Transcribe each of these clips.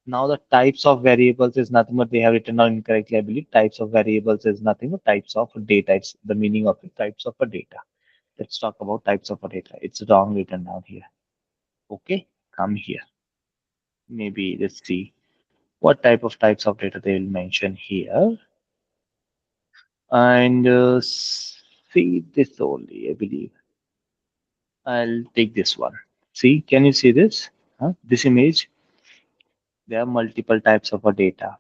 Now the types of variables is nothing but they have written down incorrectly, I believe. Types of variables is nothing but types of data. It's the meaning of it, types of a data. Let's talk about types of a data. It's wrong written down here. Okay, come here. Maybe let's see what types of data they will mention here. And see this only, I believe. I'll take this one. See, can you see this? Huh? This image, there are multiple types of a data.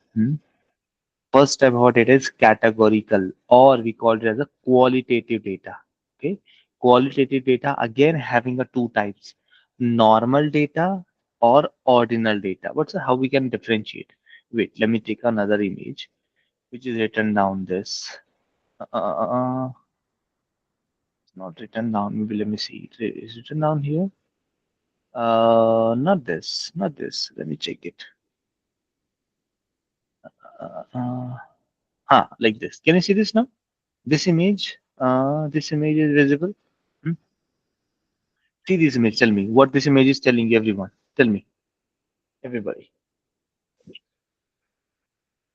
First type of data is categorical, or we call it as a qualitative data. Okay, qualitative data again having a two types: normal data or ordinal data. What's how we can differentiate? Wait, let me take another image which is written down. This it's not written down. Maybe let me see. Is it written down here? Not this, not this. Let me check it. Uh, uh, like this. Can you see this now? This image is visible. Hmm? See this image. Tell me what this image is telling everyone. Tell me, everybody.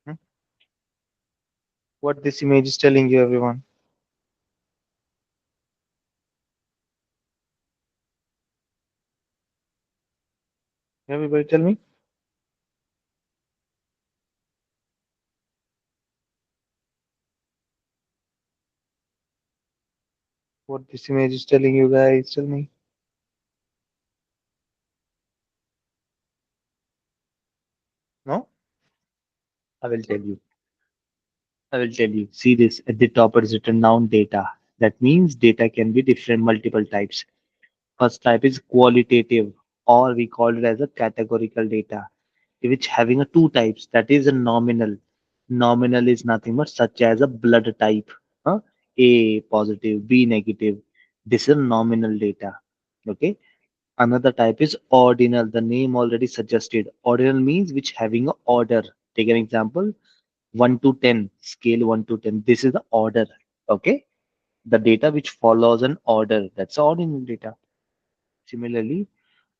Hmm? What this image is telling you, everyone. Everybody, tell me what this image is telling you, guys. Tell me. No, I will tell you. I will tell you. See this at the top. It is written down data. That means data can be different, multiple types. First type is qualitative, or we call it as a categorical data, which having a two types. That is a nominal. Nominal is nothing but such as a blood type. Huh? A positive, B negative. This is nominal data. Okay. Another type is ordinal. The name already suggested. Ordinal means which having a order. Take an example. 1 to 10, scale 1 to 10. This is the order. Okay. The data which follows an order. That's ordinal data. Similarly,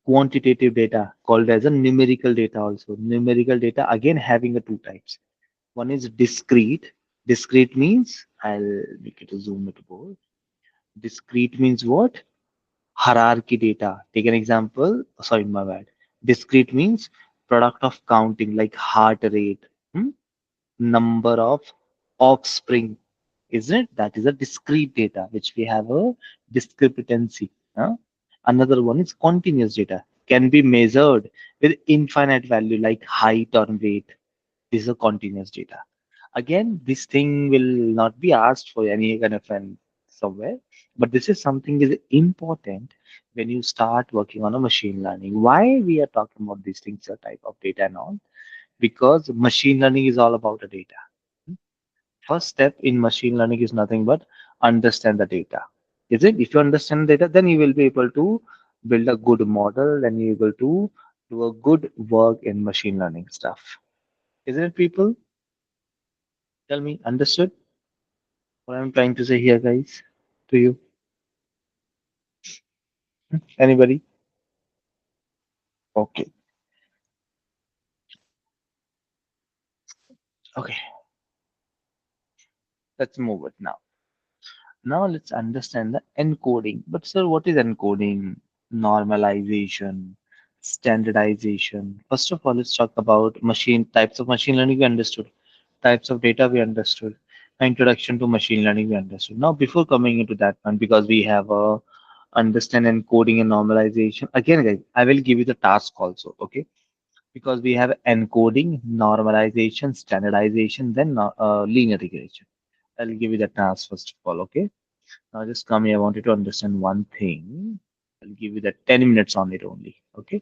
quantitative data called as a numerical data also. Numerical data again having a two types. One is discrete. Discrete means, I'll make it a zoom it more. Discrete means what? Hierarchy data. Take an example. Sorry, my bad. Discrete means product of counting like heart rate, number of offspring, isn't it? That is a discrete data which we have a discrepancy. Huh? Another one is continuous data, can be measured with infinite value like height or weight. This is a continuous data. Again, this thing will not be asked for any kind of an somewhere, but this is something is important when you start working on a machine learning. Why we are talking about these things, a type of data and all? Because machine learning is all about the data. First step in machine learning is nothing but understand the data. Is it? If you understand data, then you will be able to build a good model, then you will be able to do a good work in machine learning stuff. Isn't it, people? Tell me, understood what I'm trying to say here, guys? To you? Anybody? Okay. Okay. Let's move it now. Now let's understand the encoding. But sir, what is encoding? Normalization, standardization. First of all, let's talk about machine types of machine learning we understood. Types of data we understood. Introduction to machine learning we understood. Now, before coming into that one, because we have a understand encoding and normalization. Again, guys, I will give you the task also. Okay, because we have encoding, normalization, standardization, then linear regression. I'll give you the task first of all. Okay. Now just come here. I want you to understand one thing. I'll give you the 10 minutes on it only. Okay.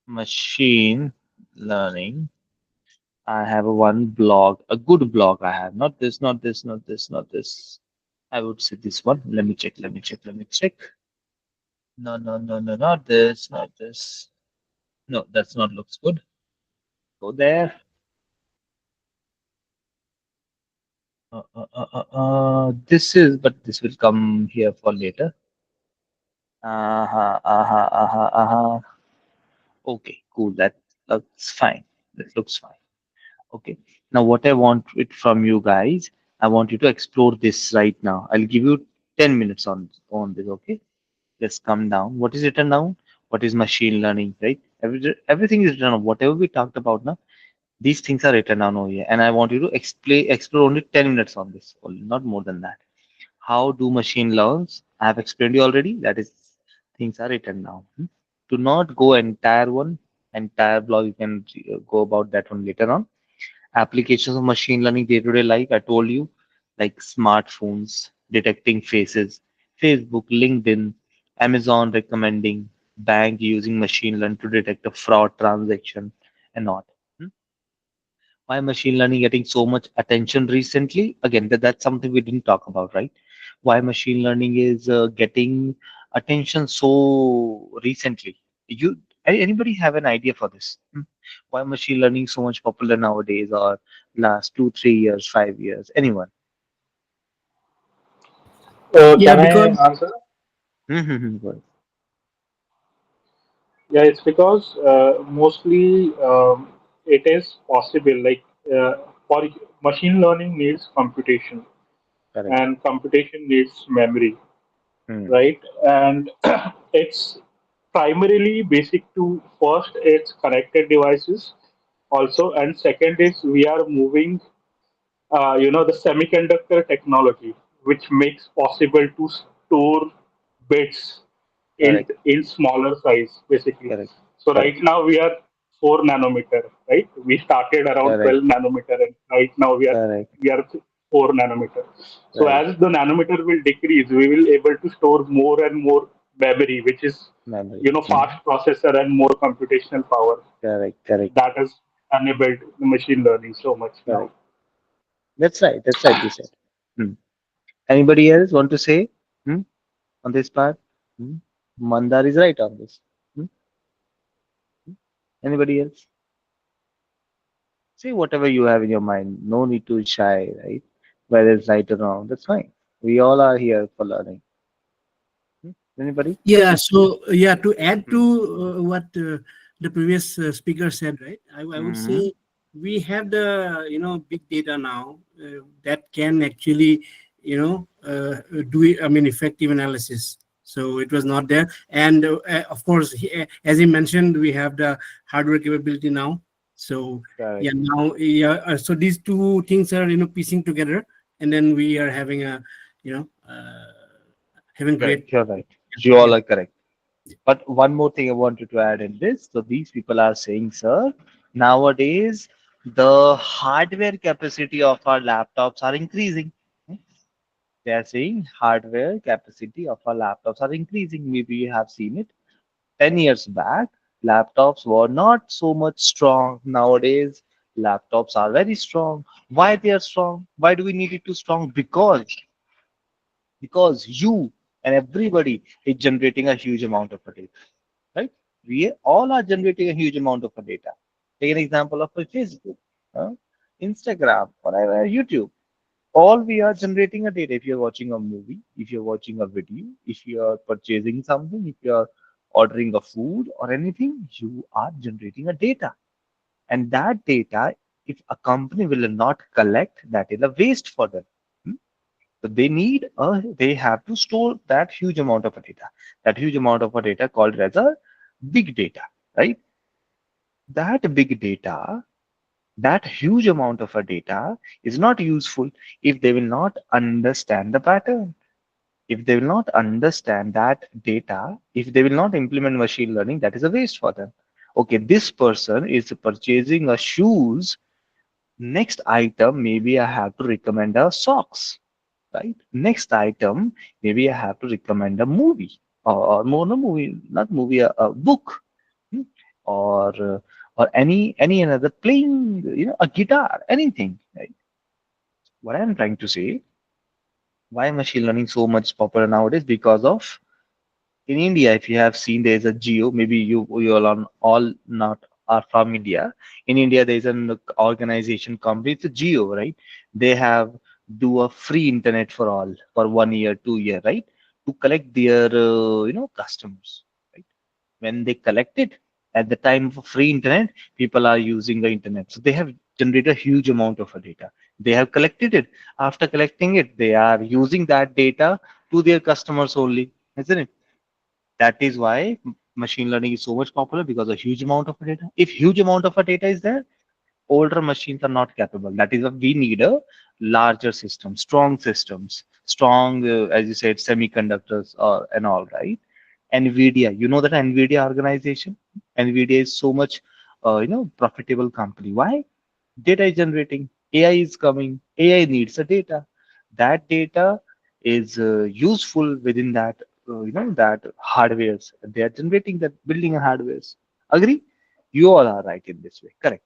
Machine learning. I have a one blog, a good blog I have. Not this, not this, not this, not this. I would say this one. Let me check, let me check, let me check. No, no, no, no, not this, not this. No, that's not looks good. Go there. This is, but this will come here for later. Uh-huh, uh-huh, uh-huh, uh-huh. Okay, cool. That looks fine. That looks fine. Okay. Now, what I want it from you guys, I want you to explore this right now. I'll give you 10 minutes on this. Okay. Just come down. What is written down? What is machine learning, right? Everything is written down. Whatever we talked about now, these things are written down over here. And I want you to explore only 10 minutes on this, only, not more than that. How do machine learns? I have explained you already. That is, things are written down. Do not go entire blog. You can go about that one later on. Applications of machine learning day-to-day life, I told you, like smartphones, detecting faces, Facebook, LinkedIn, Amazon recommending, bank using machine learning to detect a fraud transaction and not. Hmm? Why machine learning getting so much attention recently? Again, that's something we didn't talk about, right? Why machine learning is getting attention so recently? You anybody have an idea for this? Why machine learning so much popular nowadays, or last 2 3 years, 5 years? Anyone? Yeah, Can I because answer? Go Yeah, it's because mostly it is possible. Like for machine learning needs computation, correct. and computation needs memory, Hmm. right? And it's primarily basic to first it's connected devices also, and second is we are moving the semiconductor technology, which makes possible to store bits Correct. in smaller size, basically. Correct. So right Correct. now we are 4 nanometer, right? We started around Correct. 12 nanometer, and right now Correct. we are 4 nanometer. So Right. as the nanometer will decrease, we will able to store more and more memory, which is Memory. fast processor and more computational power. Correct. Correct. That has enabled the machine learning so much now. Correct. That's right. That's rightly said. Hmm. Anybody else want to say hmm, on this part? Hmm? Mandar is right on this. Hmm? Anybody else? Say whatever you have in your mind. No need to shy, right? Whether it's right or wrong, that's fine. We all are here for learning. Hmm? Anybody? yeah, so yeah, to add to Hmm. what the previous speaker said, right? I would Hmm. say we have the big data now that can actually do it, I mean effective analysis. So it was not there, and of course, as he mentioned, we have the hardware capability now. So yeah, Correct. now yeah, so these two things are piecing together, and then we are having a you know uh, having great. Correct. You're right. You Yeah. all are correct. But one more thing I wanted to add in this. So these people are saying, sir, nowadays the hardware capacity of our laptops are increasing. Hmm? They are saying hardware capacity of our laptops are increasing. Maybe you have seen it. 10 years back, laptops were not so much strong. Nowadays, laptops are very strong. Why they are strong? Why do we need it to strong? Because you and everybody is generating a huge amount of data, right? We all are generating a huge amount of data. Take an example of a Facebook, uh, Instagram, whatever, YouTube. All we are generating a data. If you're watching a movie, if you're watching a video, if you're purchasing something, if you're ordering a food or anything, you are generating a data. And that data, if a company will not collect, that is a waste for them. Hmm? So they have to store that huge amount of data. That huge amount of data called as a big data, right? That big data, that huge amount of a data is not useful if they will not understand the pattern. If they will not understand that data, if they will not implement machine learning, that is a waste for them. Okay, this person is purchasing a shoes. Next item, maybe I have to recommend a socks, right? Next item, maybe I have to recommend a movie, or more no movie, not movie, a book, hmm, or or any another playing, a guitar, anything. Right? What I'm trying to say, why machine learning so much popular nowadays? Because of in India, if you have seen, there is a geo. Maybe you all not are from India. In India, there is an organization company. It's a geo, right? They have do a free internet for all for 1 year, 2 year, right? To collect their customers, right? When they collect it, At the time of free internet, people are using the internet. So they have generated a huge amount of data. They have collected it. After collecting it, they are using that data to their customers only, isn't it? That is why machine learning is so much popular because a huge amount of data. If huge amount of data is there, older machines are not capable. That is why we need a larger system, strong systems, strong, as you said, semiconductors or and all, right? NVIDIA, you know that NVIDIA organization, NVIDIA is so much, profitable company. Why? Data is generating, AI is coming, AI needs the data. That data is useful within that, that hardwares. They are generating that, building a hardwares. Agree? You all are right in this way. Correct.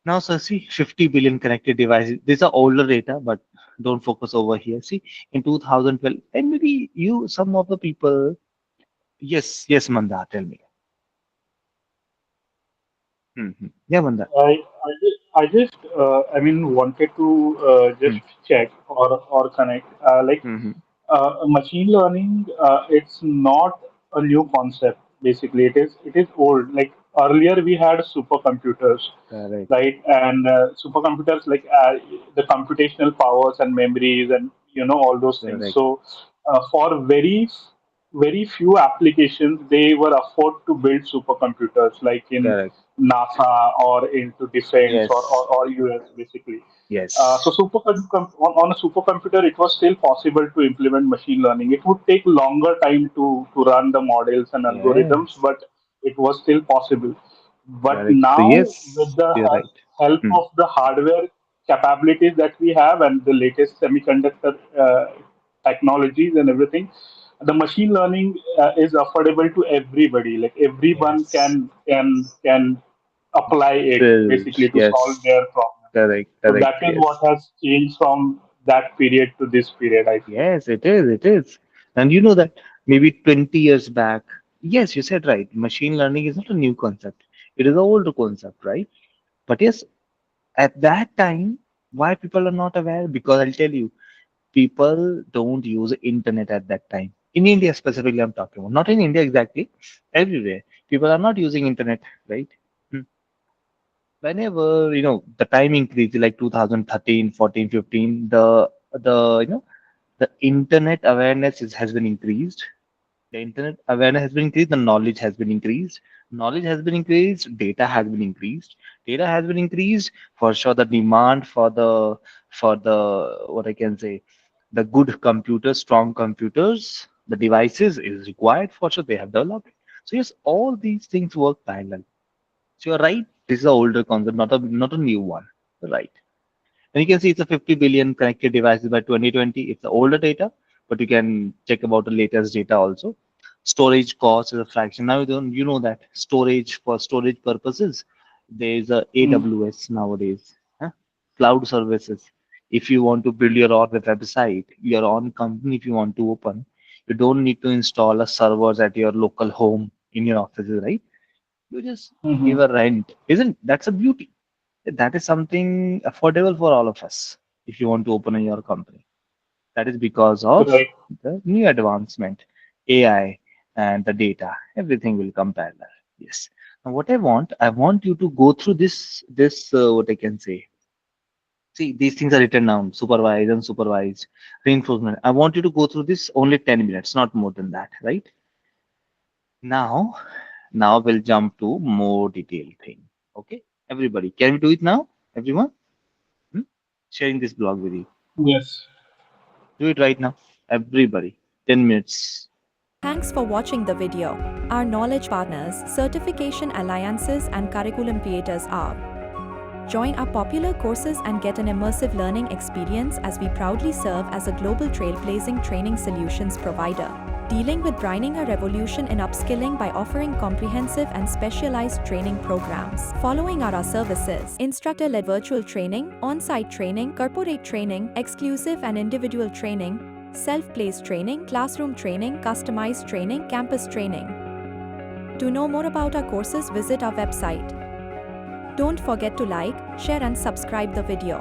Now, sir, see, 50 billion connected devices. These are older data, but don't focus over here. See, in 2012, and maybe you, some of the people, yes, yes, Manda, tell me. Yeah, Manda. I mean, wanted to just Hmm. check or connect. Hmm. Machine learning, it's not a new concept. Basically, it is old. Like earlier, we had supercomputers, Correct, right? And supercomputers, like the computational powers and memories, and all those things. correct, So, for very few applications, they were afford to build supercomputers, like in correct. NASA or into defense Yes, or US, basically. So yes, on a supercomputer, it was still possible to implement machine learning. It would take longer time to run the models and algorithms, yes, but it was still possible. But correct. So now, with yes, the you're right. help Hmm. of the hardware capabilities that we have and the latest semiconductor technologies and everything, the machine learning is affordable to everybody. Like everyone Yes, can apply it build. basically to solve Yes, their problem. correct, So correct. that is what Yes, has changed from that period to this period, I feel. yes, it is. It is. And you know that maybe 20 years back, yes, you said right. Machine learning is not a new concept. It is an older concept, right? But yes, at that time, why people are not aware? Because I'll tell you, people don't use internet at that time. In India specifically, I'm talking about. Not in India exactly, everywhere. People are not using internet, right? Hmm. Whenever, the time increased, like 2013, 14, 15, the internet awareness has been increased. The internet awareness has been increased, the knowledge has been increased. Knowledge has been increased, data has been increased. Data has been increased, for sure the demand for the what I can say, the good computers, strong computers, the devices is required, for sure they have developed. So yes, all these things work parallel. So you're right, this is an older concept, not a new one. Right. And you can see it's a 50 billion connected devices by 2020. It's the older data, but you can check about the latest data also. Storage cost is a fraction. Now you know that storage, for storage purposes, there is a Mm-hmm. AWS nowadays, huh? Cloud services. If you want to build your own website, your own company, if you want to open, you don't need to install a servers at your local home in your offices, right? You just give Mm-hmm. a rent. Isn't that's a beauty? That is something affordable for all of us if you want to open in your company. That is because of Right. the new advancement, AI and the data. Everything will come parallel. Yes. Now, what I want you to go through this, what I can say. See, these things are written down, supervised, unsupervised, reinforcement. I want you to go through this only 10 minutes, not more than that, right? Now, now we'll jump to more detailed thing. Okay, everybody, can we do it now? Everyone? Hmm? Sharing this blog with you. Yes. Do it right now. Everybody. 10 minutes. Thanks for watching the video. Our knowledge partners, certification alliances, and curriculum creators are. Join our popular courses and get an immersive learning experience as we proudly serve as a global trailblazing training solutions provider. Dealing with grinding a revolution in upskilling by offering comprehensive and specialized training programs. Following are our services: instructor-led virtual training, on-site training, corporate training, exclusive and individual training, self-paced training, classroom training, customized training, campus training. To know more about our courses, visit our website. Don't forget to like, share and subscribe the video.